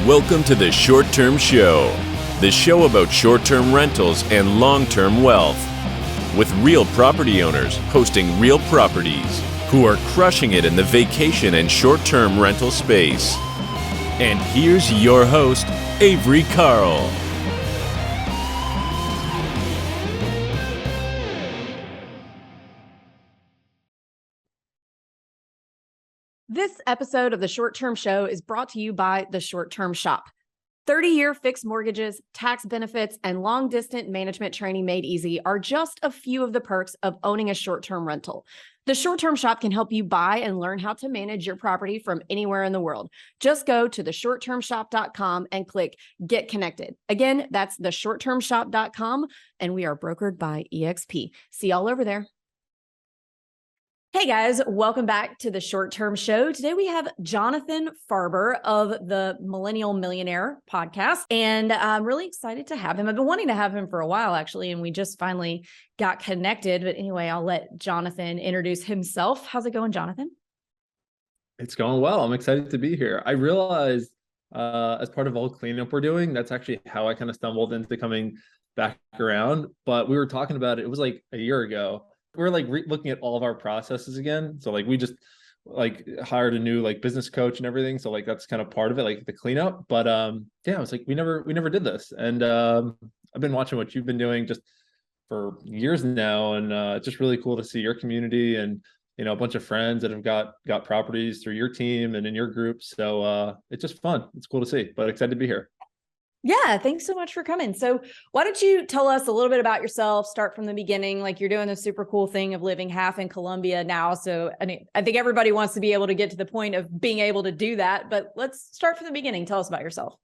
Welcome to the Short Term Show, the show about short-term rentals and long-term wealth, with real property owners hosting real properties who are crushing it in the vacation and short-term rental space. And here's your host, Avery Carl. This episode of the Short Term Show is brought to you by the Short Term Shop. 30-year fixed mortgages, tax benefits, and long-distance management training made easy are just a few of the perks of owning a short-term rental. The Short Term Shop can help you buy and learn how to manage your property from anywhere in the world. Just go to theshorttermshop.com and click Get Connected. Again, that's theshorttermshop.com, and we are brokered by EXP. See y'all over there. Hey guys, welcome back to the Short Term Show. Today we have Jonathan Farber of the Millennial Millionaire podcast, and I'm really excited to have him. I've been wanting to have him for a while, actually, and we just finally got connected. But anyway, I'll let Jonathan introduce himself. How's it going, Jonathan? It's going well. I'm excited to be here. I realized as part of all cleanup we're doing, that's actually how I kind of stumbled into coming back around. But we were talking about it. It was like a year ago. We're like looking at all of our processes again. So like we just like hired a new like business coach and everything. So like that's kind of part of it, like the cleanup. But yeah, I was like, we never did this. And I've been watching what you've been doing just for years now. And it's just really cool to see your community and, you know, a bunch of friends that have got properties through your team and in your group. So it's just fun. It's cool to see, but excited to be here. Yeah, thanks so much for coming. So why don't you tell us a little bit about yourself, start from the beginning, like you're doing this super cool thing of living half in Colombia now. So I think everybody wants to be able to get to the point of being able to do that, but let's start from the beginning. Tell us about yourself.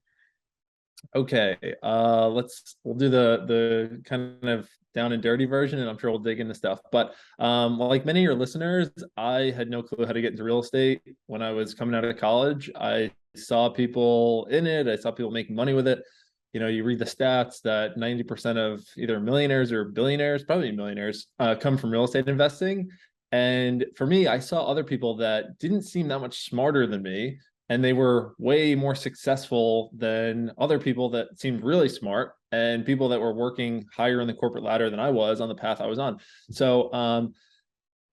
Okay, we'll do the kind of down and dirty version, and I'm sure we'll dig into stuff. But like many of your listeners, I had no clue how to get into real estate when I was coming out of college. I saw people in it. I saw people making money with it. You know, you read the stats that 90% of either millionaires or billionaires, probably millionaires, come from real estate investing. And for me, I saw other people that didn't seem that much smarter than me, and they were way more successful than other people that seemed really smart and people that were working higher in the corporate ladder than I was on the path I was on. So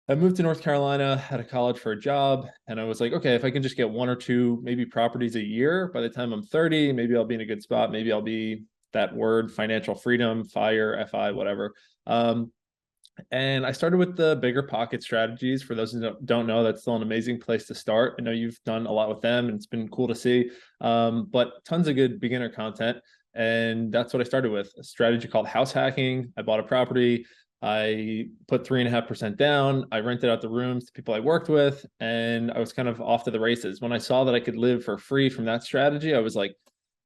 I moved to North Carolina out of college for a job, and I was like, okay, if I can just get one or two, maybe properties a year, by the time I'm 30, maybe I'll be in a good spot. Maybe I'll be that word, financial freedom, FIRE, FI, whatever. And I started with the bigger pocket strategies. For those who don't know, that's still an amazing place to start. I know you've done a lot with them, and it's been cool to see, but tons of good beginner content. And that's what I started with, a strategy called house hacking. I bought a property. I put 3.5% down. I rented out the rooms to people I worked with, and I was kind of off to the races. When I saw that I could live for free from that strategy, I was like,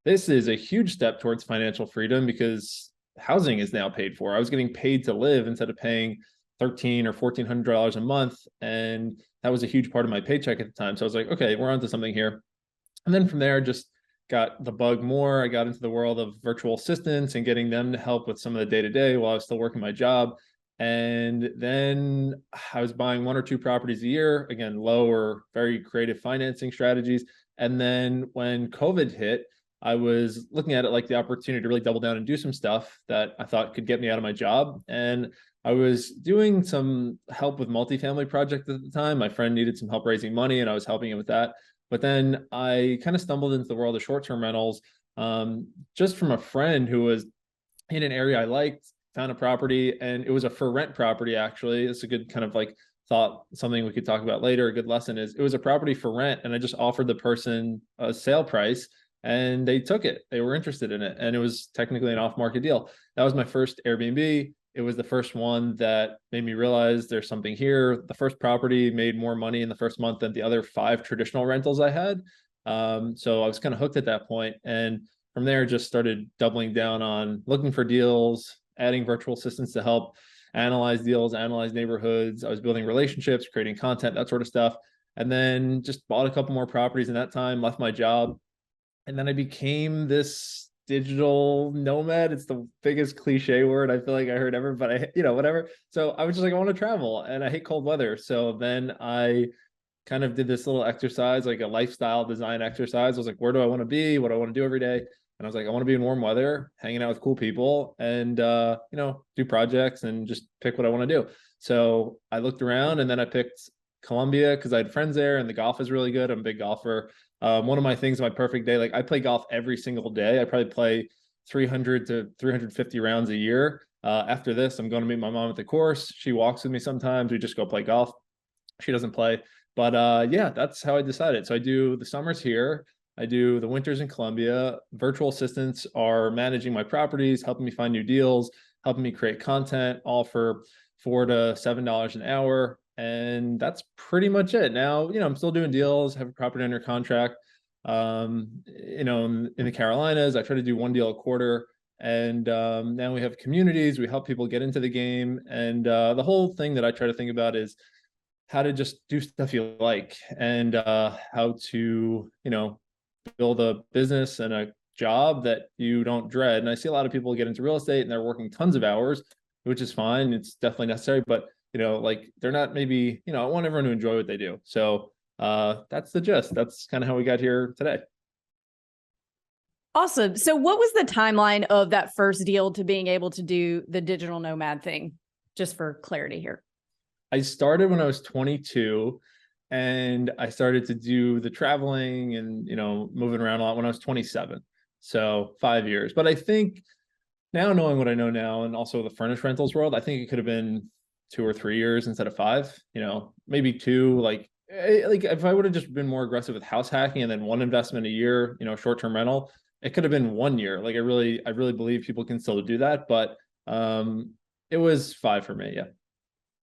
this is a huge step towards financial freedom, because housing is now paid for. I was getting paid to live instead of paying $1,300 or $1,400 a month. And that was a huge part of my paycheck at the time. So I was like, okay, we're onto something here. And then from there, just got the bug more. I got into the world of virtual assistants and getting them to help with some of the day-to-day while I was still working my job. And then I was buying one or two properties a year, again, low or very creative financing strategies. And then when COVID hit, I was looking at it like the opportunity to really double down and do some stuff that I thought could get me out of my job. And I was doing some help with multifamily projects at the time. My friend needed some help raising money, and I was helping him with that. But then I kind of stumbled into the world of short-term rentals, just from a friend who was in an area I liked, found a property, and it was a for rent property. Actually, it's a good kind of like thought, something we could talk about later. A good lesson is it was a property for rent, and I just offered the person a sale price, and they took it. They were interested in it, and it was technically an off-market deal. That was my first Airbnb. It was the first one that made me realize there's something here. The first property made more money in the first month than the other 5 traditional rentals I had. So I was kind of hooked at that point. And from there, just started doubling down on looking for deals, adding virtual assistants to help analyze deals, analyze neighborhoods. I was building relationships, creating content, that sort of stuff. And then just bought a couple more properties in that time, left my job. And then I became this digital nomad. It's the biggest cliche word I feel like I heard ever, but whatever. So I was just like, I want to travel and I hate cold weather. So then I kind of did this little exercise, like a lifestyle design exercise. I was like, where do I want to be? What do I want to do every day? And I was like, I want to be in warm weather, hanging out with cool people, and do projects and just pick what I want to do. So I looked around, and then I picked Columbia because I had friends there, and the golf is really good. I'm a big golfer. One of my things, my perfect day, like I play golf every single day. I probably play 300 to 350 rounds a year. After this, I'm going to meet my mom at the course. She walks with me sometimes. We just go play golf. She doesn't play. But yeah, that's how I decided. So I do the summers here. I do the winters in Columbia. Virtual assistants are managing my properties, helping me find new deals, helping me create content, all for $4 to $7 an hour. And that's pretty much it. Now, I'm still doing deals, have a property under contract. In the Carolinas, I try to do one deal a quarter. And now we have communities, we help people get into the game. And the whole thing that I try to think about is how to just do stuff you like, and how to, build a business and a job that you don't dread. And I see a lot of people get into real estate and they're working tons of hours, which is fine. It's definitely necessary, but they're not maybe, I want everyone to enjoy what they do. So that's the gist. That's kind of how we got here today. Awesome. So what was the timeline of that first deal to being able to do the digital nomad thing? Just for clarity here. I started when I was 22, and I started to do the traveling and, moving around a lot when I was 27. So 5 years. But I think now, knowing what I know now, and also the furnished rentals world, I think it could have been 2 or 3 years instead of 5, maybe 2. Like if I would have just been more aggressive with house hacking and then one investment a year, short-term rental, it could have been 1 year. Like I really believe people can still do that, but it was 5 for me. Yeah.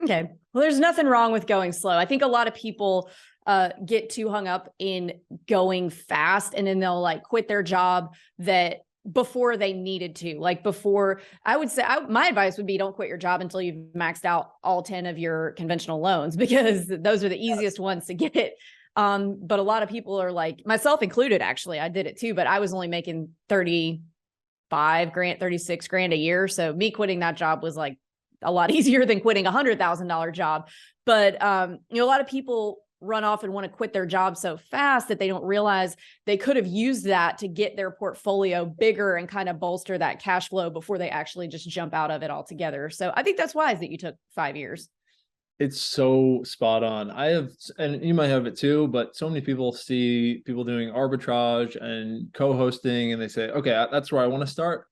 Okay. Well, there's nothing wrong with going slow. I think a lot of people get too hung up in going fast, and then they'll quit their job that before they needed to. I would say my advice would be don't quit your job until you've maxed out all 10 of your conventional loans, because those are the easiest ones to get. But a lot of people are myself included, actually, I did it too, but I was only making 35 grand, 36 grand a year. So me quitting that job was a lot easier than quitting $100,000 job. But, a lot of people run off and want to quit their job so fast that they don't realize they could have used that to get their portfolio bigger and kind of bolster that cash flow before they actually just jump out of it altogether. So I think that's wise that you took 5 years. It's so spot on. And you might have it too, but so many people see people doing arbitrage and co-hosting, and they say, okay, that's where I want to start.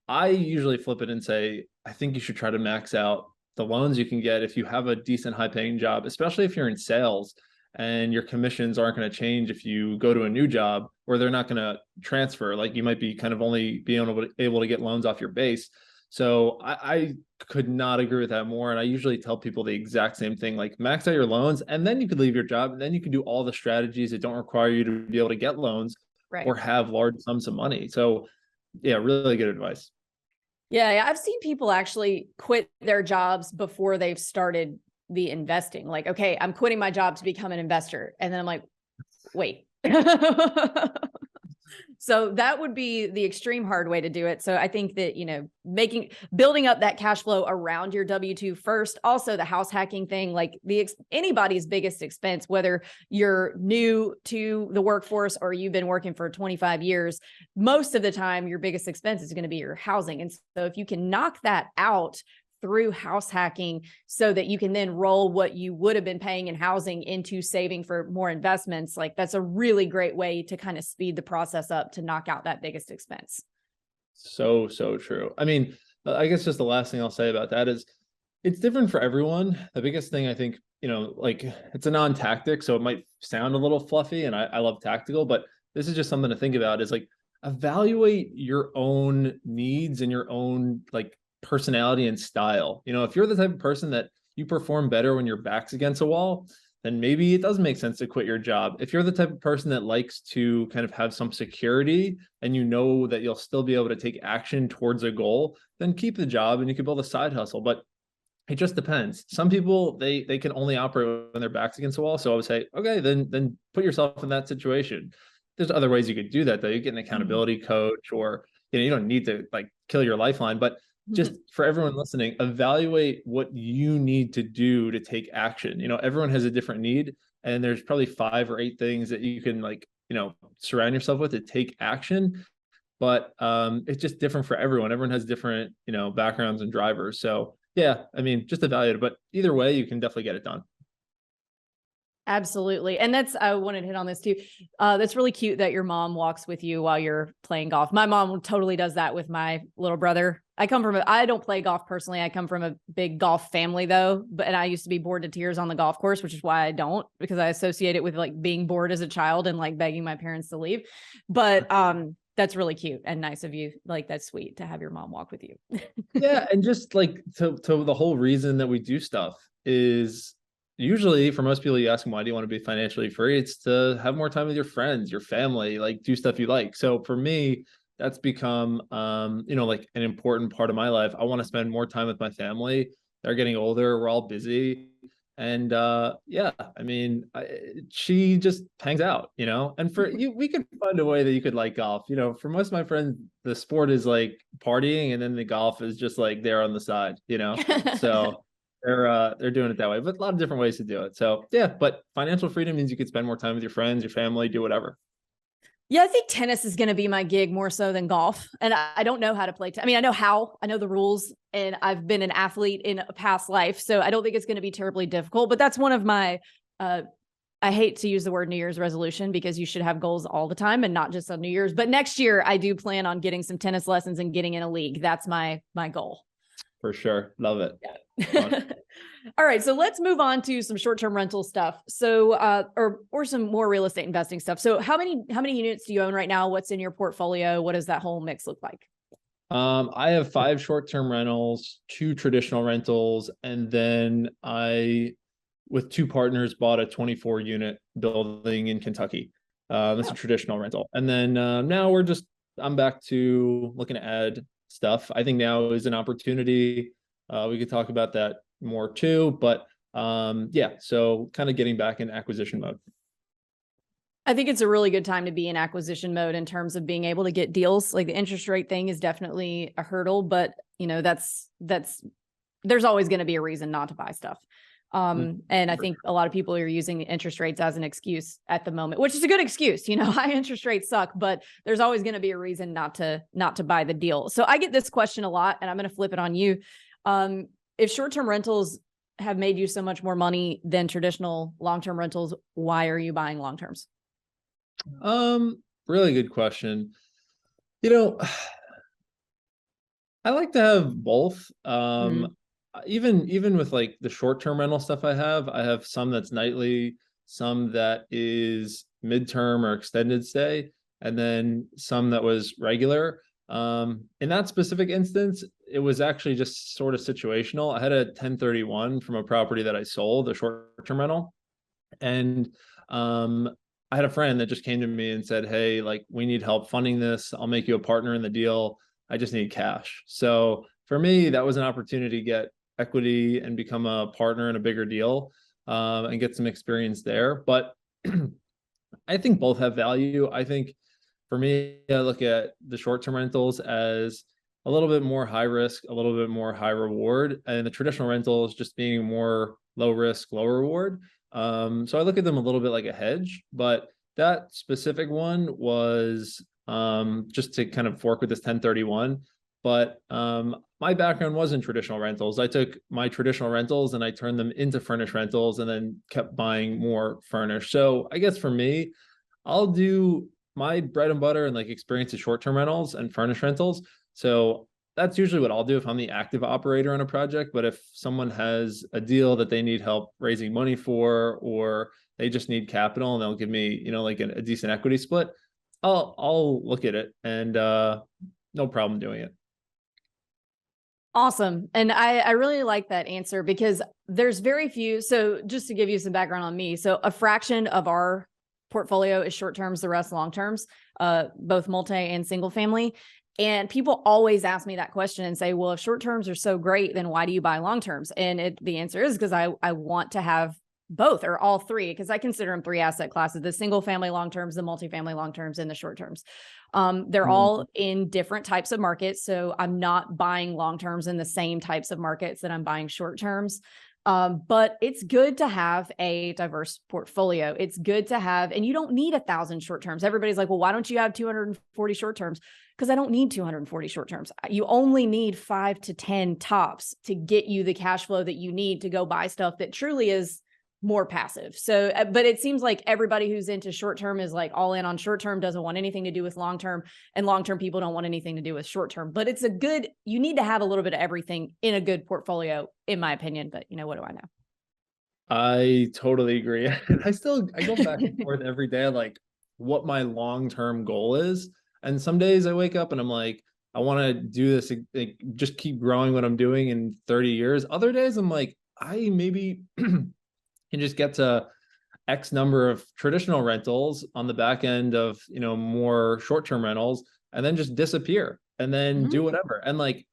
I usually flip it and say, I think you should try to max out the loans you can get if you have a decent high paying job, especially if you're in sales and your commissions aren't going to change if you go to a new job, or they're not going to transfer. You might be kind of only being able to get loans off your base. So I could not agree with that more. And I usually tell people the exact same thing, max out your loans, and then you could leave your job, and then you can do all the strategies that don't require you to be able to get loans, right, or have large sums of money. So yeah, really good advice. Yeah, I've seen people actually quit their jobs before they've started the investing. Okay, I'm quitting my job to become an investor. And then I'm like, wait. So that would be the extreme hard way to do it. So I think that, building up that cash flow around your W-2 first. Also the house hacking thing, anybody's biggest expense, whether you're new to the workforce or you've been working for 25 years, most of the time your biggest expense is going to be your housing. And so if you can knock that out through house hacking, so that you can then roll what you would have been paying in housing into saving for more investments, that's a really great way to kind of speed the process up to knock out that biggest expense. So true. I mean, I guess just the last thing I'll say about that is it's different for everyone. The biggest thing I think, it's a non-tactic, so it might sound a little fluffy, and I love tactical, but this is just something to think about, is evaluate your own needs and your own personality and style. If you're the type of person that you perform better when your back's against a wall, then maybe it does make sense to quit your job. If you're the type of person that likes to kind of have some security and that you'll still be able to take action towards a goal, then keep the job and you can build a side hustle. But it just depends. Some people, they can only operate when their back's against the wall. So I would say, okay, then put yourself in that situation. There's other ways you could do that though. You get an accountability coach, or you don't need to kill your lifeline, but just for everyone listening, evaluate what you need to do to take action. Everyone has a different need, and there's probably 5 or 8 things that you can surround yourself with to take action. But it's just different for everyone. Everyone has different, backgrounds and drivers. So yeah, just evaluate it. But either way, you can definitely get it done. Absolutely. And I wanted to hit on this too. That's really cute that your mom walks with you while you're playing golf. My mom totally does that with my little brother. I don't play golf personally. I come from a big golf family though, and I used to be bored to tears on the golf course, which is why I don't, because I associate it with like being bored as a child and like begging my parents to leave. But, that's really cute and nice of you. Like, that's sweet to have your mom walk with you. Yeah. And just like to the whole reason that we do stuff is, usually for most people, you ask them, why do you want to be financially free? It's to have more time with your friends, your family, like do stuff you like. So for me, that's become, like an important part of my life. I want to spend more time with my family. They're getting older. We're all busy. And yeah, she just hangs out, and for you, we could find a way that you could like golf. For most of my friends, the sport is like partying, and then the golf is just like there on the side, so they're doing it that way, but a lot of different ways to do it. So yeah, but financial freedom means you could spend more time with your friends, your family, do whatever. Yeah, I think tennis is going to be my gig more so than golf. And I don't know how to play. I know the rules, and I've been an athlete in a past life. So I don't think it's going to be terribly difficult, but that's one of my, I hate to use the word New Year's resolution, because you should have goals all the time and not just on New Year's. But next year I do plan on getting some tennis lessons and getting in a league. That's my goal. For sure. Love it. Yeah. All right. So let's move on to some short-term rental stuff. So, or some more real estate investing stuff. So how many units do you own right now? What's in your portfolio? What does that whole mix look like? I have 5 short-term rentals, 2 traditional rentals, and then I, with 2 partners, bought a 24-unit building in Kentucky. That's a traditional rental. And then now I'm back to looking to add stuff. I think now is an opportunity. We could talk about that more too, but yeah, so kind of getting back in acquisition mode. I think it's a really good time to be in acquisition mode in terms of being able to get deals. Like, the interest rate thing is definitely a hurdle, but there's always going to be a reason not to buy stuff. And I think a lot of people are using interest rates as an excuse at the moment, which is a good excuse. High interest rates suck, but there's always going to be a reason not to buy the deal. So I get this question a lot, and I'm going to flip it on you. If short-term rentals have made you so much more money than traditional long-term rentals, why are you buying long-terms? Really good question. I like to have both. Even with like the short-term rental stuff I have some that's nightly, some that is midterm or extended stay, and then some that was regular. In that specific instance, it was actually just sort of situational. I had a 1031 from a property that I sold, a short-term rental. And I had a friend that just came to me and said, hey, like, we need help funding this. I'll make you a partner in the deal. I just need cash. So for me, that was an opportunity to get equity and become a partner in a bigger deal, and get some experience there. But I think both have value. I think for me, I look at the short-term rentals as a little bit more high risk, a little bit more high reward, and the traditional rentals just being more low risk, low reward. So I look at them a little bit like a hedge, but that specific one was just to kind of fork with this 1031. But my background was in traditional rentals. I took my traditional rentals and I turned them into furnished rentals, and then kept buying more furnished. So I guess for me, I'll do my bread and butter and like experience of short-term rentals and furnished rentals. So that's usually what I'll do if I'm the active operator on a project. But if someone has a deal that they need help raising money for, or they just need capital and they'll give me, like a decent equity split, I'll look at it, and no problem doing it. Awesome. And I really like that answer, because there's very few. So just to give you some background on me. So a fraction of our portfolio is short terms, the rest long terms, both multi and single family. And people always ask me that question and say, well, if short terms are so great, then why do you buy long terms? And the answer is because I want to have both or all three, because I consider them three asset classes: the single family long terms, the multifamily long terms, and the short terms. They're all in different types of markets. So I'm not buying long terms in the same types of markets that I'm buying short terms. But it's good to have a diverse portfolio. It's good to have, and you don't need 1,000 short terms. Everybody's like, well, why don't you have 240 short terms? Because I don't need 240 short terms. You only need 5 to 10 tops to get you the cash flow that you need to go buy stuff that truly is more passive. So, but it seems like everybody who's into short term is like all in on short term, doesn't want anything to do with long term, and long term people don't want anything to do with short term. But it's you need to have a little bit of everything in a good portfolio, in my opinion. But what do I know? I totally agree. I go back and forth every day, like what my long-term goal is. And some days I wake up and I'm like, I want to do this, like, just keep growing what I'm doing in 30 years. Other days I'm like, I maybe can just get to X number of traditional rentals on the back end of, more short-term rentals, and then just disappear and then do whatever. And like,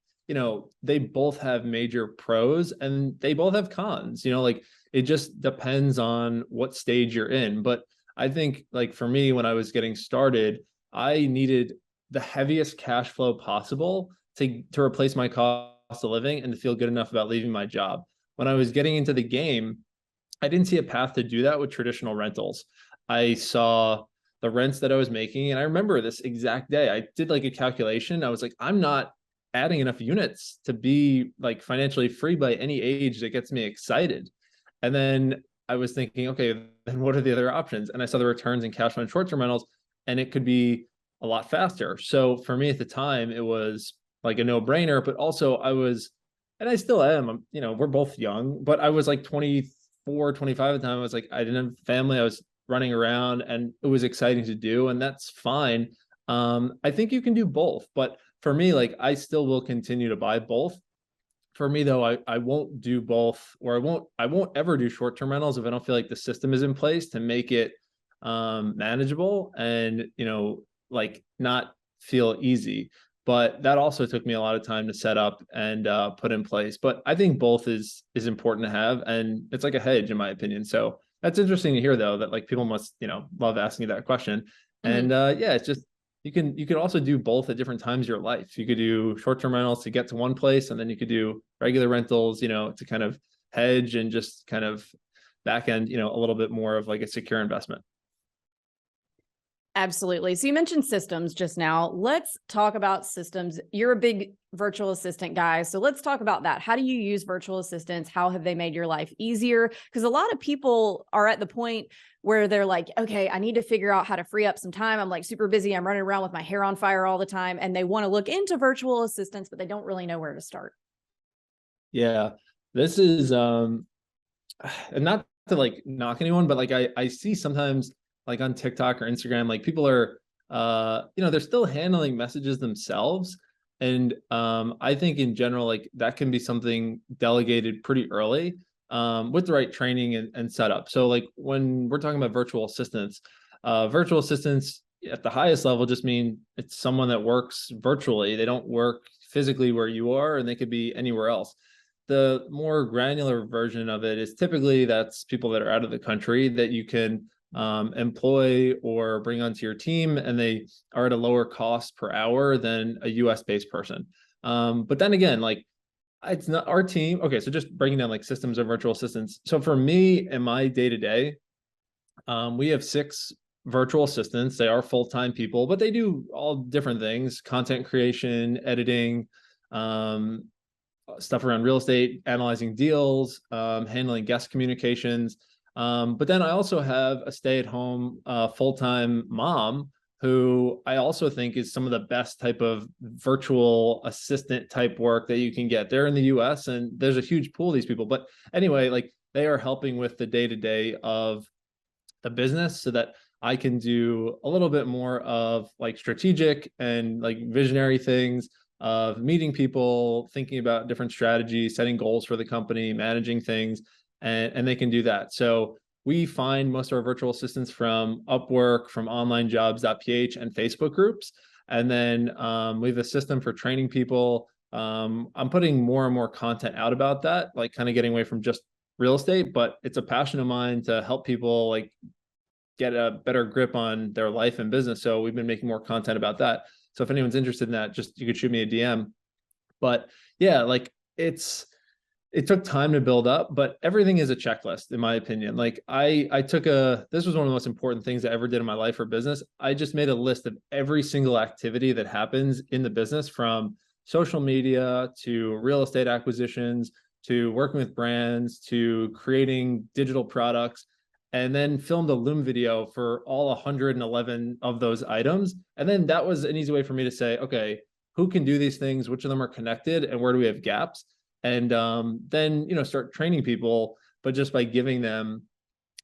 they both have major pros and they both have cons, like it just depends on what stage you're in. But I think, like, for me, when I was getting started, I needed the heaviest cash flow possible to replace my cost of living and to feel good enough about leaving my job. When I was getting into the game, I didn't see a path to do that with traditional rentals. I saw the rents that I was making, and I remember this exact day. I did like a calculation. I was like, I'm not adding enough units to be like financially free by any age that gets me excited. And then I was thinking, okay, then what are the other options? And I saw the returns in cash flow and short-term rentals, and it could be a lot faster. So for me at the time, it was like a no-brainer, but also I was, and I still am, we're both young, but I was like 24, 25 at the time. I was like, I didn't have family. I was running around and it was exciting to do, and that's fine. I think you can do both, but for me, like, I still will continue to buy both. For me though, I won't do both, or I won't ever do short-term rentals if I don't feel like the system is in place to make it manageable and, like, not feel easy. But that also took me a lot of time to set up and put in place. But I think both is important to have, and it's like a hedge in my opinion. So that's interesting to hear though, that like people must, love asking you that question. And yeah, it's just, you can also do both at different times of your life. You could do short-term rentals to get to one place, and then you could do regular rentals, to kind of hedge and just kind of back end, a little bit more of like a secure investment. Absolutely. So you mentioned systems just now. Let's talk about systems. You're a big virtual assistant guy. So let's talk about that. How do you use virtual assistants? How have they made your life easier? Because a lot of people are at the point where they're like, okay, I need to figure out how to free up some time. I'm like super busy. I'm running around with my hair on fire all the time. And they want to look into virtual assistants, but they don't really know where to start. Yeah, this is, and not to like knock anyone, but like I see sometimes like on TikTok or Instagram, like people are, they're still handling messages themselves. And I think in general, like that can be something delegated pretty early with the right training and setup. So like when we're talking about virtual assistants at the highest level just mean it's someone that works virtually. They don't work physically where you are, and they could be anywhere else. The more granular version of it is typically that's people that are out of the country that you can employ or bring onto your team, and they are at a lower cost per hour than a US based person. But then again, like it's not our team. Okay, so just breaking down like systems of virtual assistants. So for me in my day-to-day, we have 6 virtual assistants. They are full-time people, but they do all different things: content creation, editing, stuff around real estate, analyzing deals, handling guest communications. But then I also have a stay-at-home full-time mom who I also think is some of the best type of virtual assistant type work that you can get. They're in the US and there's a huge pool of these people. But anyway, like they are helping with the day-to-day of the business so that I can do a little bit more of like strategic and like visionary things of meeting people, thinking about different strategies, setting goals for the company, managing things, and they can do that. So we find most of our virtual assistants from Upwork, from onlinejobs.ph and Facebook groups. And then we have a system for training people. I'm putting more and more content out about that, like kind of getting away from just real estate, but it's a passion of mine to help people like get a better grip on their life and business. So we've been making more content about that. So if anyone's interested in that, just you could shoot me a DM. But yeah, like it took time to build up, but everything is a checklist, in my opinion. Like this was one of the most important things I ever did in my life or business. I just made a list of every single activity that happens in the business, from social media to real estate acquisitions, to working with brands, to creating digital products, and then filmed a Loom video for all 111 of those items. And then that was an easy way for me to say, okay, who can do these things? Which of them are connected? And where do we have gaps? And then, start training people, but just by giving them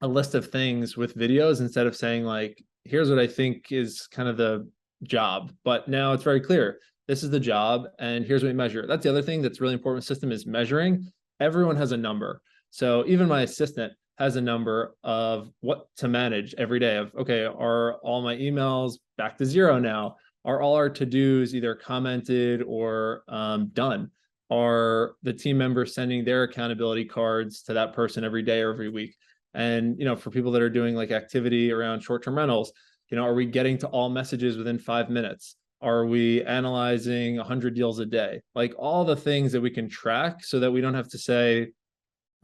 a list of things with videos instead of saying like, here's what I think is kind of the job. But now it's very clear. This is the job and here's what we measure. That's the other thing that's really important with system is measuring. Everyone has a number. So even my assistant has a number of what to manage every day of, okay, are all my emails back to zero now? Are all our to-dos either commented or done? Are the team members sending their accountability cards to that person every day or every week? And, for people that are doing like activity around short-term rentals, are we getting to all messages within 5 minutes? Are we analyzing 100 deals a day? Like all the things that we can track so that we don't have to say,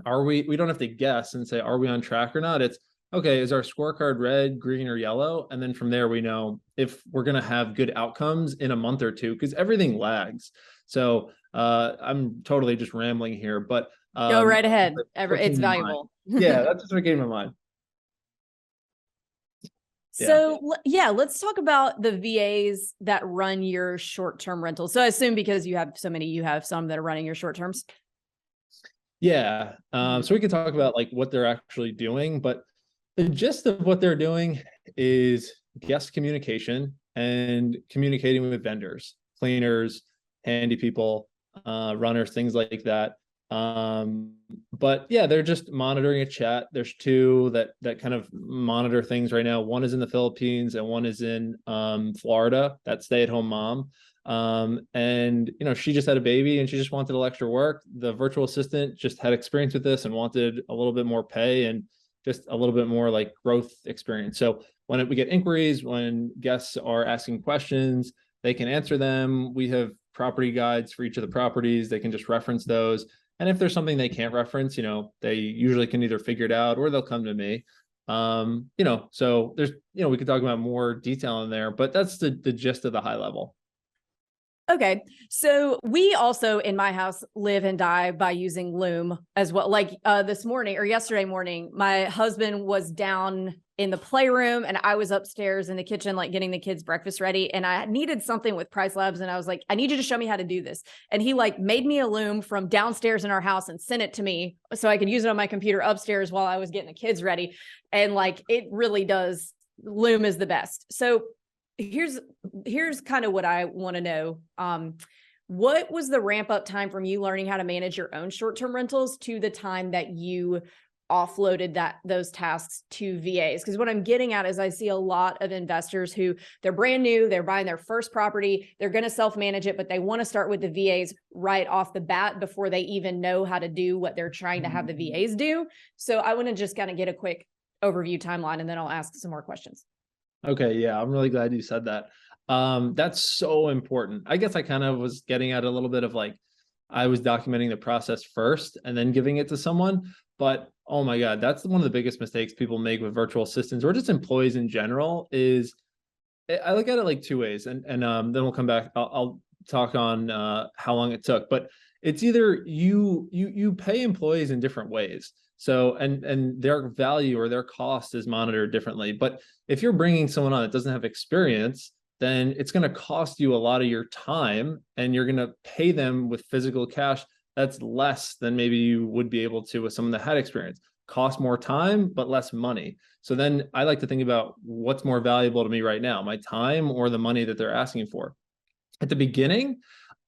we don't have to guess and say, are we on track or not? It's okay, is our scorecard red, green, or yellow? And then from there, we know if we're going to have good outcomes in a month or two, because everything lags. So I'm totally just rambling here, but go right ahead. It's valuable. Yeah, that's just what came to mind. So yeah, let's talk about the VAs that run your short-term rentals. So I assume because you have so many, you have some that are running your short terms. Yeah. So we could talk about like what they're actually doing, but the gist of what they're doing is guest communication and communicating with vendors, cleaners, handy people, runners, things like that. But yeah, they're just monitoring a chat. There's two that kind of monitor things right now. One is in the Philippines and one is in Florida. That stay-at-home mom. And she just had a baby and she just wanted a little extra work. The virtual assistant just had experience with this and wanted a little bit more pay and just a little bit more like growth experience. So when we get inquiries, when guests are asking questions, they can answer them. We have property guides for each of the properties. They can just reference those. And if there's something they can't reference, they usually can either figure it out or they'll come to me. So there's, we could talk about more detail in there, but that's the gist of the high level. Okay. So we also in my house live and die by using Loom as well. Like this morning or yesterday morning, my husband was down in the playroom and I was upstairs in the kitchen, like getting the kids breakfast ready. And I needed something with Price Labs. And I was like, I need you to show me how to do this. And he like made me a Loom from downstairs in our house and sent it to me so I could use it on my computer upstairs while I was getting the kids ready. And like, it really does. Loom is the best. So here's kind of what I want to know. What was the ramp up time from you learning how to manage your own short-term rentals to the time that you offloaded those tasks to VAs? Because what I'm getting at is I see a lot of investors who they're brand new, they're buying their first property, they're going to self-manage it, but they want to start with the VAs right off the bat before they even know how to do what they're trying to have the VAs do. So I want to just kind of get a quick overview timeline and then I'll ask some more questions. Okay. Yeah. I'm really glad you said that. That's so important. I guess I kind of was getting at a little bit of like, I was documenting the process first and then giving it to someone, but oh my God, that's one of the biggest mistakes people make with virtual assistants or just employees in general is I look at it like two ways and then we'll come back. I'll talk on, how long it took, but it's either you pay employees in different ways. So, and their value or their cost is monitored differently. But if you're bringing someone on that doesn't have experience, then it's going to cost you a lot of your time and you're going to pay them with physical cash. That's less than maybe you would be able to with someone that had experience. Cost more time, but less money. So then I like to think about what's more valuable to me right now, my time or the money that they're asking for. At the beginning,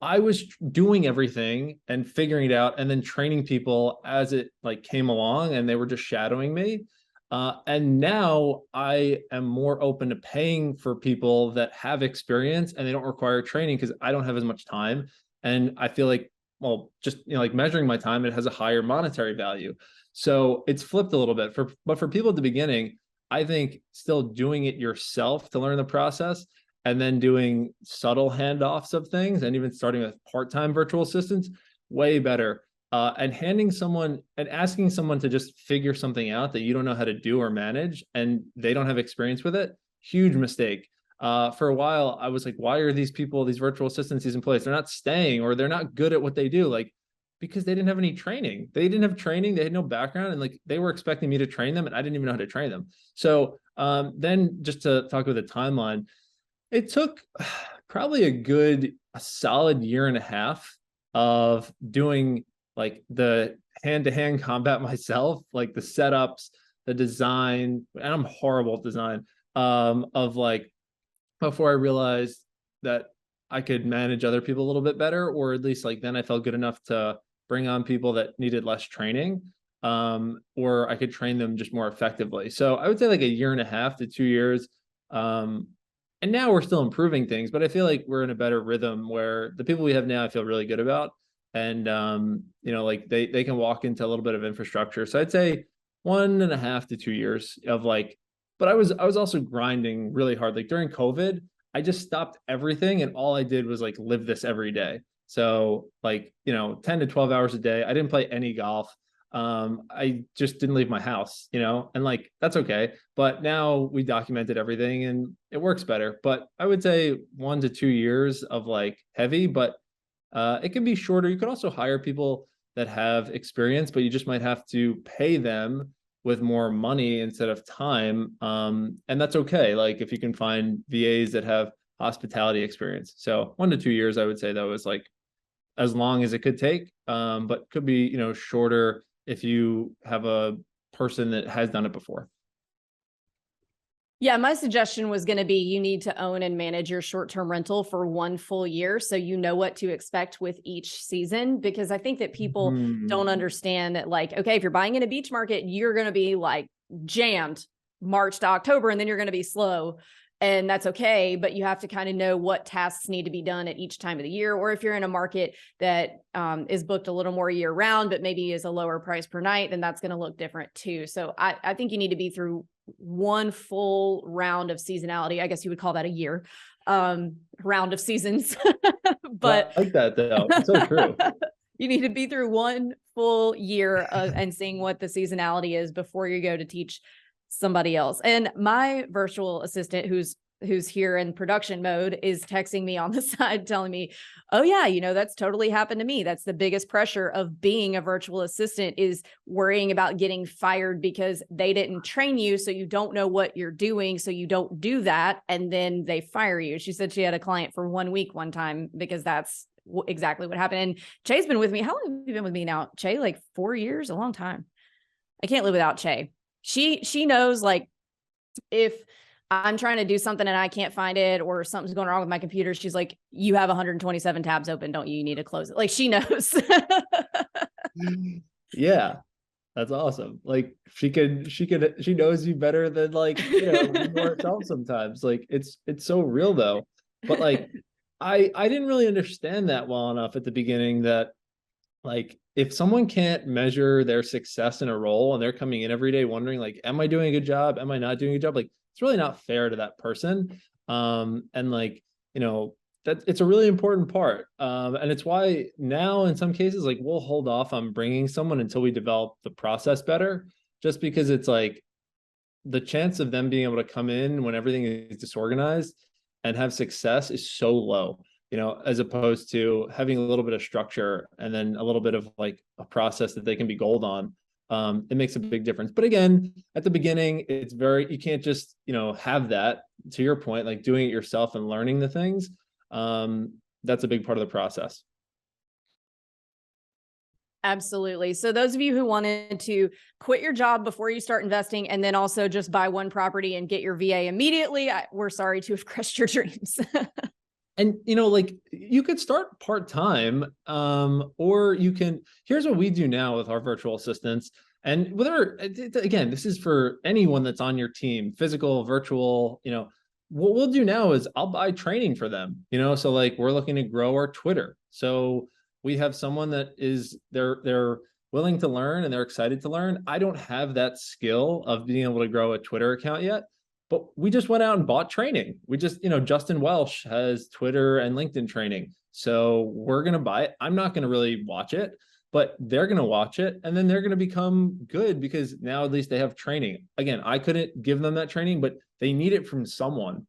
I was doing everything and figuring it out and then training people as it like came along and they were just shadowing me. And now I am more open to paying for people that have experience and they don't require training because I don't have as much time. And I feel like well, just, like measuring my time, it has a higher monetary value. So it's flipped a little bit but for people at the beginning, I think still doing it yourself to learn the process, and then doing subtle handoffs of things, and even starting with part-time virtual assistants, way better. And asking someone to just figure something out that you don't know how to do or manage, and they don't have experience with it, huge mistake. For a while, I was like, why are these virtual assistants, these employees, they're not staying, or they're not good at what they do? Like, because they didn't have any training. They didn't have training. They had no background, and like they were expecting me to train them, and I didn't even know how to train them. So then, just to talk about the timeline, it took probably a solid year and a half of doing like the hand-to-hand combat myself, like the setups, the design, and I'm horrible at design, of like, before I realized that I could manage other people a little bit better, or at least like then I felt good enough to bring on people that needed less training, or I could train them just more effectively. So I would say like a year and a half to 2 years. And now we're still improving things, but I feel like we're in a better rhythm where the people we have now I feel really good about. And like they can walk into a little bit of infrastructure. So I'd say 1.5 to 2 years of like, but I was also grinding really hard. Like during COVID, I just stopped everything, and all I did was like live this every day. So like, 10 to 12 hours a day. I didn't play any golf. I just didn't leave my house, and like, that's okay. But now we documented everything and it works better. But I would say 1 to 2 years of like heavy, but it can be shorter. You could also hire people that have experience, but you just might have to pay them with more money instead of time. And that's okay. Like if you can find VAs that have hospitality experience. So 1 to 2 years, I would say that was like as long as it could take, but could be, shorter if you have a person that has done it before. Yeah, my suggestion was going to be you need to own and manage your short-term rental for 1 full year so you know what to expect with each season, because I think that people don't understand that, like, okay, if you're buying in a beach market, you're going to be like jammed March to October, and then you're going to be slow. And that's okay, but you have to kind of know what tasks need to be done at each time of the year. Or if you're in a market that is booked a little more year round, but maybe is a lower price per night, then that's going to look different too. So I think you need to be through 1 full round of seasonality. I guess you would call that a year, round of seasons. But I like that though. It's so true. You need to be through 1 full year and seeing what the seasonality is before you go to teach somebody else. And my virtual assistant who's here in production mode is texting me on the side telling me, oh yeah, that's totally happened to me. That's the biggest pressure of being a virtual assistant, is worrying about getting fired because they didn't train you. So you don't know what you're doing. So you don't do that. And then they fire you. She said she had a client for 1 week one time because that's exactly what happened. And Che's been with me. How long have you been with me now, Che? Like 4 years, a long time. I can't live without Che. She knows, like, if I'm trying to do something and I can't find it, or something's going wrong with my computer, she's like, you have 127 tabs open, don't you? You need to close it. Like, she knows. Yeah, that's awesome. Like she knows you better than like, more herself sometimes. Like it's so real though. But like, I didn't really understand that well enough at the beginning, that like, if someone can't measure their success in a role and they're coming in every day wondering like, am I doing a good job? Am I not doing a good job? Like, it's really not fair to that person. And like, that it's a really important part. And it's why now in some cases, like we'll hold off on bringing someone until we develop the process better, just because it's like the chance of them being able to come in when everything is disorganized and have success is so low. As opposed to having a little bit of structure and then a little bit of like a process that they can be gold on. It makes a big difference. But again, at the beginning, you can't just, have that, to your point, like doing it yourself and learning the things. That's a big part of the process. Absolutely. So those of you who wanted to quit your job before you start investing, and then also just buy 1 property and get your VA immediately, we're sorry to have crushed your dreams. And, like you could start part-time, or here's what we do now with our virtual assistants. And again, this is for anyone that's on your team, physical, virtual, what we'll do now is I'll buy training for them, so like we're looking to grow our Twitter. So we have someone that is they're willing to learn and they're excited to learn. I don't have that skill of being able to grow a Twitter account yet, but we just went out and bought training. We just, Justin Welsh has Twitter and LinkedIn training. So we're going to buy it. I'm not going to really watch it, but they're going to watch it and then they're going to become good because now at least they have training. Again, I couldn't give them that training, but they need it from someone.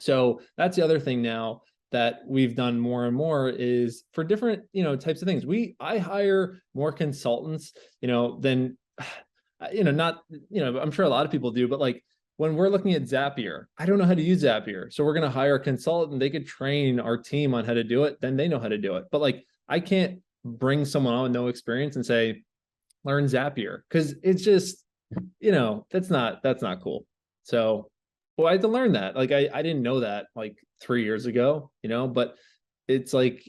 So that's the other thing now that we've done more and more is for different, types of things. I hire more consultants, than, not, I'm sure a lot of people do, but like when we're looking at Zapier, I don't know how to use Zapier. So we're going to hire a consultant. They could train our team on how to do it. Then they know how to do it. But like, I can't bring someone on with no experience and say, learn Zapier. Cause it's just, that's not cool. So, well, I had to learn that. Like, I didn't know that like 3 years ago, but it's like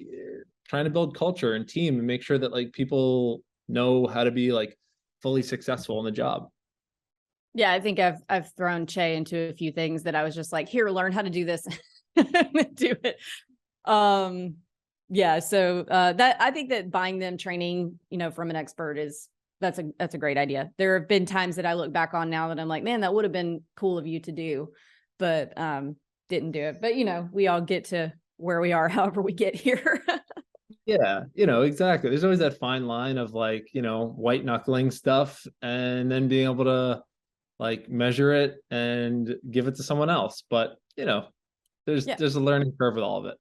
trying to build culture and team and make sure that like people know how to be like fully successful in the job. Yeah, I think I've thrown Che into a few things that I was just like, here, learn how to do this, do it. Yeah. So that I think that buying them training, from an expert that's a great idea. There have been times that I look back on now that I'm like, man, that would have been cool of you to do, but didn't do it. But we all get to where we are, however we get here. Yeah, exactly. There's always that fine line of like, white knuckling stuff and then being able to like measure it and give it to someone else. But, there's a learning curve with all of it.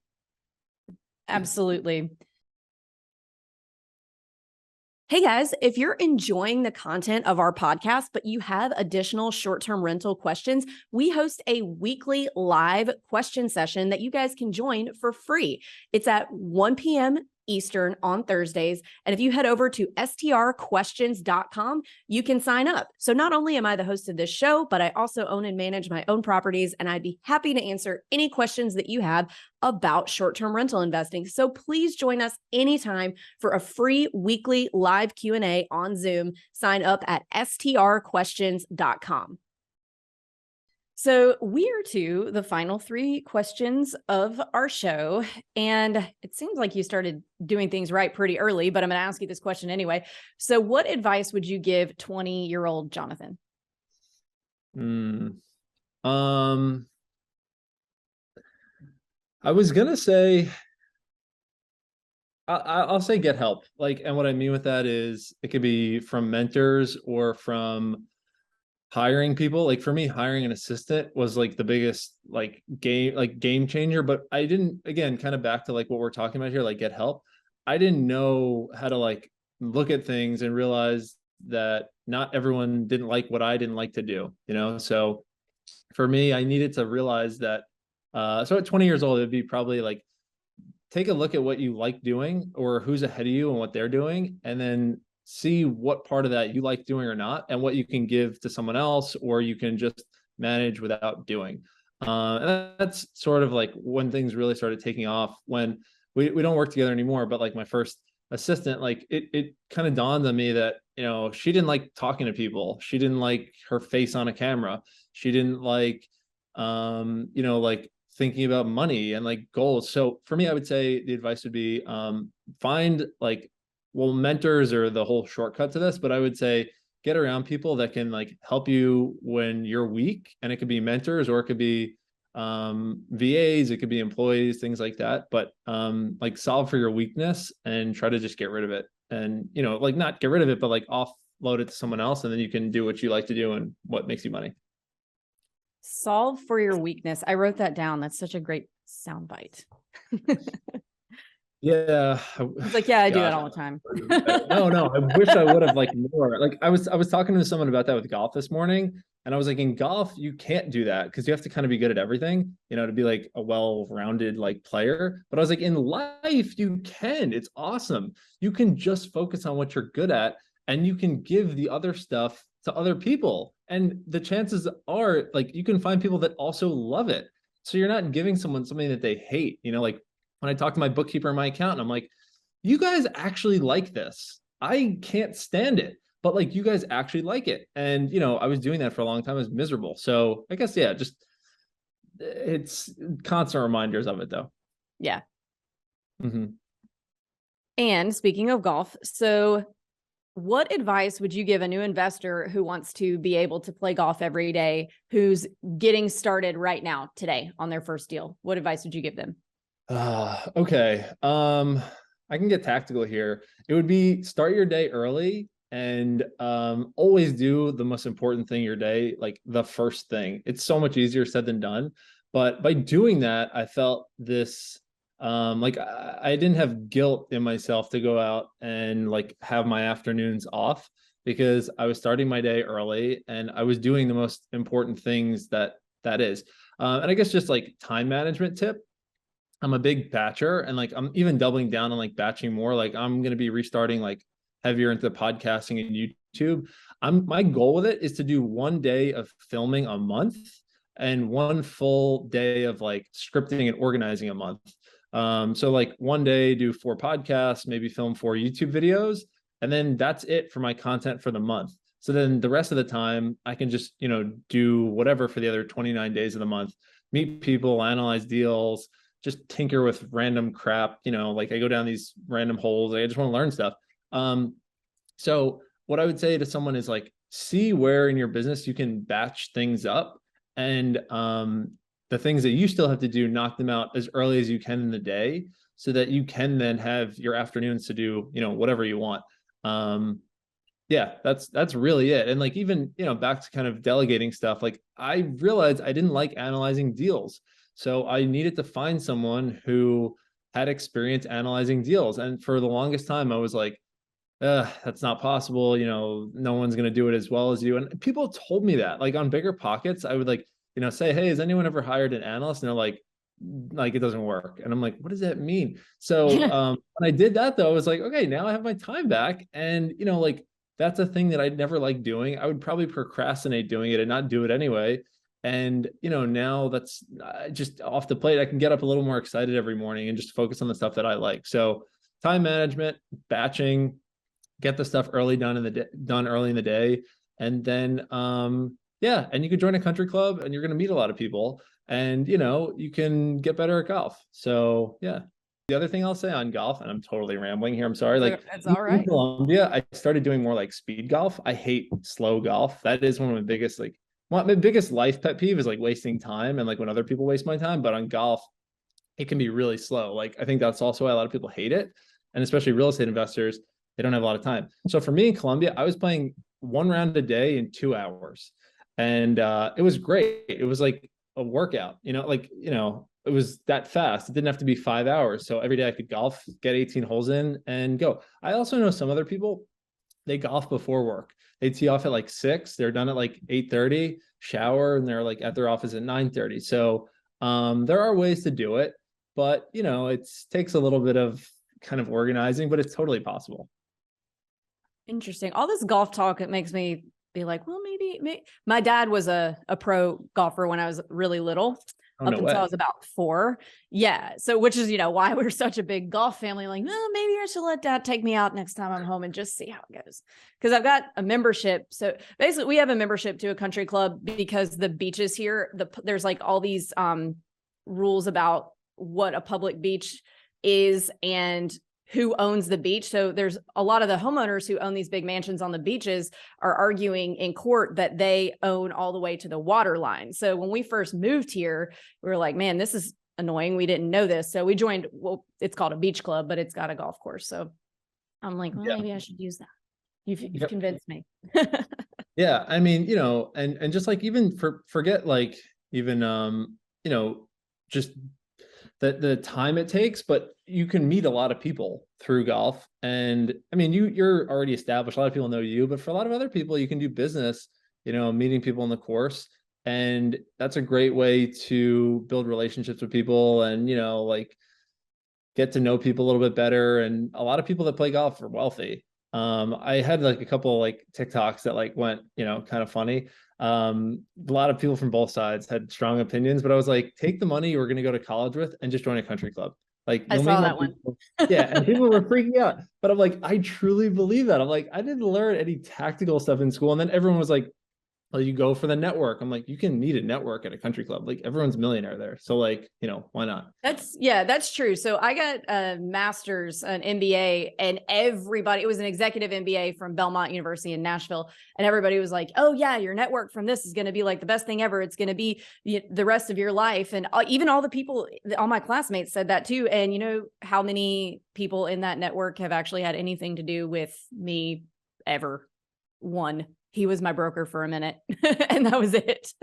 Absolutely. Hey guys, if you're enjoying the content of our podcast, but you have additional short-term rental questions, we host a weekly live question session that you guys can join for free. It's at 1 p.m. Eastern on Thursdays. And if you head over to strquestions.com, you can sign up. So not only am I the host of this show, but I also own and manage my own properties, and I'd be happy to answer any questions that you have about short-term rental investing. So please join us anytime for a free weekly live Q&A on Zoom. Sign up at strquestions.com. So we are to the final 3 questions of our show. And it seems like you started doing things right pretty early, but I'm going to ask you this question anyway. So what advice would you give 20-year-old Jonathan? I was going to say, I'll say get help. Like, and what I mean with that is it could be from mentors or from hiring people. Like for me, hiring an assistant was like the biggest game changer. But I didn't, again, kind of back to like what we're talking about here, like get help. I didn't know how to like look at things and realize that not everyone didn't like what I didn't like to do, So for me, I needed to realize that. So at 20 years old, it'd be probably like, take a look at what you like doing or who's ahead of you and what they're doing, and then see what part of that you like doing or not, and what you can give to someone else, or you can just manage without doing. And that's sort of like when things really started taking off, when we don't work together anymore, but like my first assistant, like it kind of dawned on me that, she didn't like talking to people. She didn't like her face on a camera. She didn't like, like thinking about money and like goals. So for me, I would say the advice would be, find like, well, mentors are the whole shortcut to this, but I would say get around people that can like help you when you're weak. And it could be mentors, or it could be VAs, it could be employees, things like that. But like solve for your weakness and try to just get rid of it. And, like not get rid of it, but like offload it to someone else. And then you can do what you like to do and what makes you money. Solve for your weakness. I wrote that down. That's such a great soundbite. Yeah. It's like, yeah, I do that all the time. No, I wish I would have like more. Like I was talking to someone about that with golf this morning, and I was like, in golf, you can't do that because you have to kind of be good at everything, to be like a well-rounded like player. But I was like, in life, you can. It's awesome. You can just focus on what you're good at, and you can give the other stuff to other people. And the chances are like you can find people that also love it. So you're not giving someone something that they hate, like when I talk to my bookkeeper and my accountant, I'm like, you guys actually like this. I can't stand it, but like you guys actually like it. And, I was doing that for a long time. I was miserable. So I guess, yeah, just it's constant reminders of it though. Yeah. Mm-hmm. And speaking of golf, so what advice would you give a new investor who wants to be able to play golf every day, who's getting started right now today on their first deal? What advice would you give them? Okay. I can get tactical here. It would be start your day early and always do the most important thing your day, like the first thing. It's so much easier said than done. But by doing that, I felt this like I didn't have guilt in myself to go out and like have my afternoons off because I was starting my day early and I was doing the most important things that is. And I guess just like time management tip. I'm a big batcher and like I'm even doubling down on like batching more. Like I'm going to be restarting like heavier into podcasting and YouTube. My goal with it is to do one day of filming a month and one full day of like scripting and organizing a month. So like one day do 4 podcasts, maybe film 4 YouTube videos, and then that's it for my content for the month. So then the rest of the time I can just, do whatever for the other 29 days of the month, meet people, analyze deals, just tinker with random crap, like I go down these random holes. I just want to learn stuff. So what I would say to someone is like, see where in your business you can batch things up and, the things that you still have to do, knock them out as early as you can in the day so that you can then have your afternoons to do, whatever you want. Yeah, that's really it. And like, even, back to kind of delegating stuff, like I realized I didn't like analyzing deals. So I needed to find someone who had experience analyzing deals. And for the longest time, I was like, that's not possible. No one's going to do it as well as you. And people told me that, like on Bigger Pockets, I would like, say, hey, has anyone ever hired an analyst? And they're like it doesn't work. And I'm like, what does that mean? So when I did that though, I was like, okay, now I have my time back. And, like that's a thing that I'd never liked doing. I would probably procrastinate doing it and not do it anyway. And, now that's just off the plate. I can get up a little more excited every morning and just focus on the stuff that I like. So time management, batching, get the stuff early done early in the day. And then, yeah, and you could join a country club and you're going to meet a lot of people and, you can get better at golf. So, yeah. The other thing I'll say on golf, and I'm totally rambling here, I'm sorry. Like it's all right. In Colombia, I started doing more like speed golf. I hate slow golf. That is one of my biggest, my biggest life pet peeve is like wasting time and like when other people waste my time. But on golf, it can be really slow. Like I think that's also why a lot of people hate it. And especially real estate investors, they don't have a lot of time. So for me in Colombia, I was playing 1 round a day in 2 hours. And it was great. It was like a workout, it was that fast. It didn't have to be 5 hours. So every day I could golf, get 18 holes in and go. I also know some other people, they golf before work. They tee off at like 6, they're done at like 8:30, shower, and they're like at their office at 9:30. So there are ways to do it, but it takes a little bit of kind of organizing, but it's totally possible. Interesting. All this golf talk, it makes me be like, well, maybe. My dad was a pro golfer when I was really little, up until I was about 4. Yeah. So, which is, why we're such a big golf family. Like, oh, maybe I should let dad take me out next time I'm home and just see how it goes. Because I've got a membership. So basically we have a membership to a country club because the beaches here, there's like all these rules about what a public beach is and who owns the beach. So there's a lot of the homeowners who own these big mansions on the beaches are arguing in court that they own all the way to the water line. So when we first moved here, we were like, man, this is annoying. We didn't know this. So we joined, well, it's called a beach club, but it's got a golf course. So I'm like, well, maybe I should use that. You've convinced me. Yeah. I mean, and just like, even forget like even, just the time it takes, but you can meet a lot of people through golf. And I mean, you're already established. A lot of people know you, but for a lot of other people, you can do business, meeting people in the course. And that's a great way to build relationships with people and, like get to know people a little bit better. And a lot of people that play golf are wealthy. I had like a couple like TikToks that like went, kind of funny. A lot of people from both sides had strong opinions, but I was like, take the money you were going to go to college with and just join a country club. Like I saw that one. Yeah. And people were freaking out, but I'm like, I truly believe that. I'm like, I didn't learn any tactical stuff in school. And then everyone was like, Well, you go for the network. I'm like, you can need a network at a country club. Like everyone's a millionaire there. So like, why not? That's true. So I got a master's, an MBA, and it was an executive MBA from Belmont University in Nashville. And everybody was like, oh yeah, your network from this is going to be like the best thing ever. It's going to be the rest of your life. And even all my classmates said that too. And you know how many people in that network have actually had anything to do with me ever? One. He was my broker for a minute and that was it.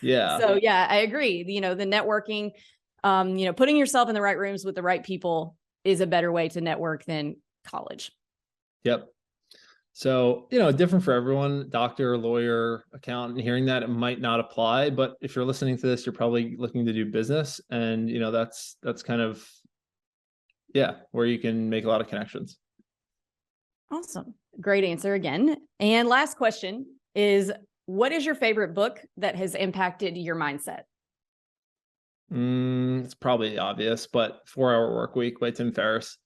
Yeah. So yeah, I agree. The networking, putting yourself in the right rooms with the right people is a better way to network than college. Yep. So, different for everyone, doctor, lawyer, accountant, hearing that it might not apply, but if you're listening to this, you're probably looking to do business, and that's kind of, where you can make a lot of connections. Awesome. Great answer again. And last question is, what is your favorite book that has impacted your mindset? It's probably obvious, but 4-Hour Workweek by Tim Ferriss.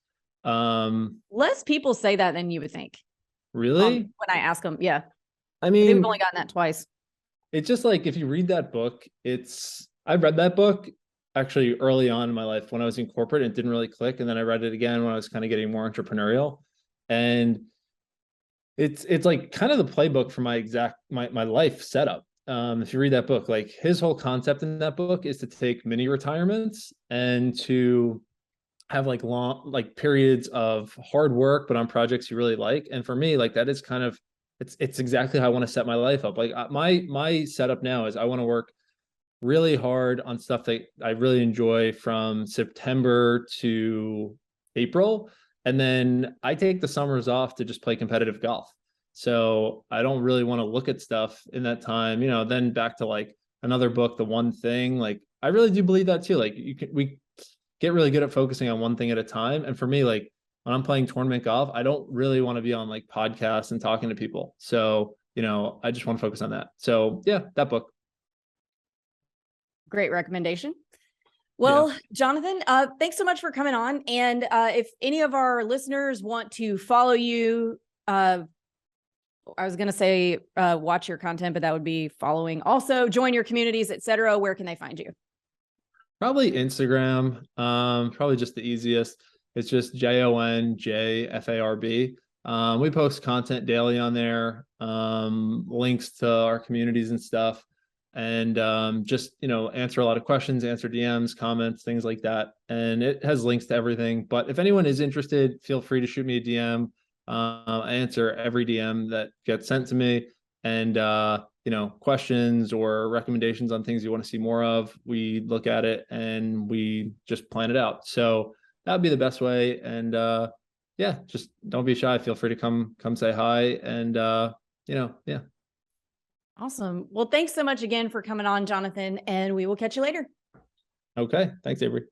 Less people say that than you would think. Really? When I ask them, yeah. I mean, we've only gotten that twice. It's just like, if you read that book, I read that book actually early on in my life when I was in corporate, and it didn't really click. And then I read it again when I was kind of getting more entrepreneurial. And it's like kind of the playbook for my life setup. If you read that book, like his whole concept in that book is to take mini retirements and to have like long, like periods of hard work, but on projects you really like. And for me, like that is kind of, it's exactly how I want to set my life up. Like my setup now is I want to work really hard on stuff that I really enjoy from September to April. And then I take the summers off to just play competitive golf. So I don't really want to look at stuff in that time, then back to like another book, The One Thing. Like, I really do believe that too. Like we get really good at focusing on one thing at a time. And for me, like when I'm playing tournament golf, I don't really want to be on like podcasts and talking to people. So, I just want to focus on that. So yeah, that book. Great recommendation. Well, Jonathan, thanks so much for coming on. And if any of our listeners want to follow you, I was going to say watch your content, but that would be following. Also, join your communities, etc. Where can they find you? Probably Instagram. Probably just the easiest. It's just JONJFARB. We post content daily on there, links to our communities and stuff. And just answer a lot of questions, answer DMs, comments, things like that. And it has links to everything. But if anyone is interested, feel free to shoot me a DM. I answer every DM that gets sent to me. And questions or recommendations on things you want to see more of, we look at it and we just plan it out. So that would be the best way. And just don't be shy. Feel free to come say hi. And Awesome. Well, thanks so much again for coming on, Jonathan, and we will catch you later. Okay. Thanks, Avery.